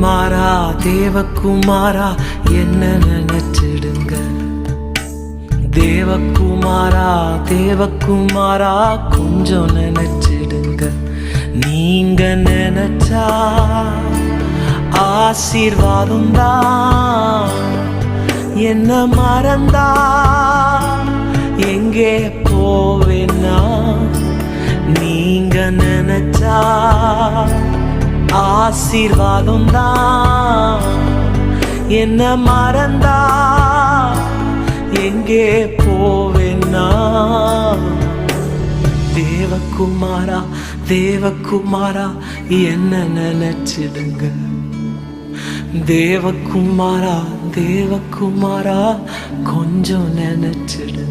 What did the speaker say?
தேவகுமாரா தேவகுமாரா என்ன நினைச்சிடுங்க. தேவகுமாரா தேவகுமாரா கொஞ்சம் நினைச்சிடுங்க. நீங்க நினைச்சா ஆசீர்வாதம் தான். என்ன மறந்தா எங்கே போவேன்னா, நீங்க நினைச்சா ஆசீர்வாதம் தான். என்ன மறந்தா எங்கே போவேன்னா, தேவகுமாரா தேவகுமாரா என்ன நினைச்சிடுங்க. தேவகுமாரா தேவகுமாரா கொஞ்சம் நினைச்சிடுங்க.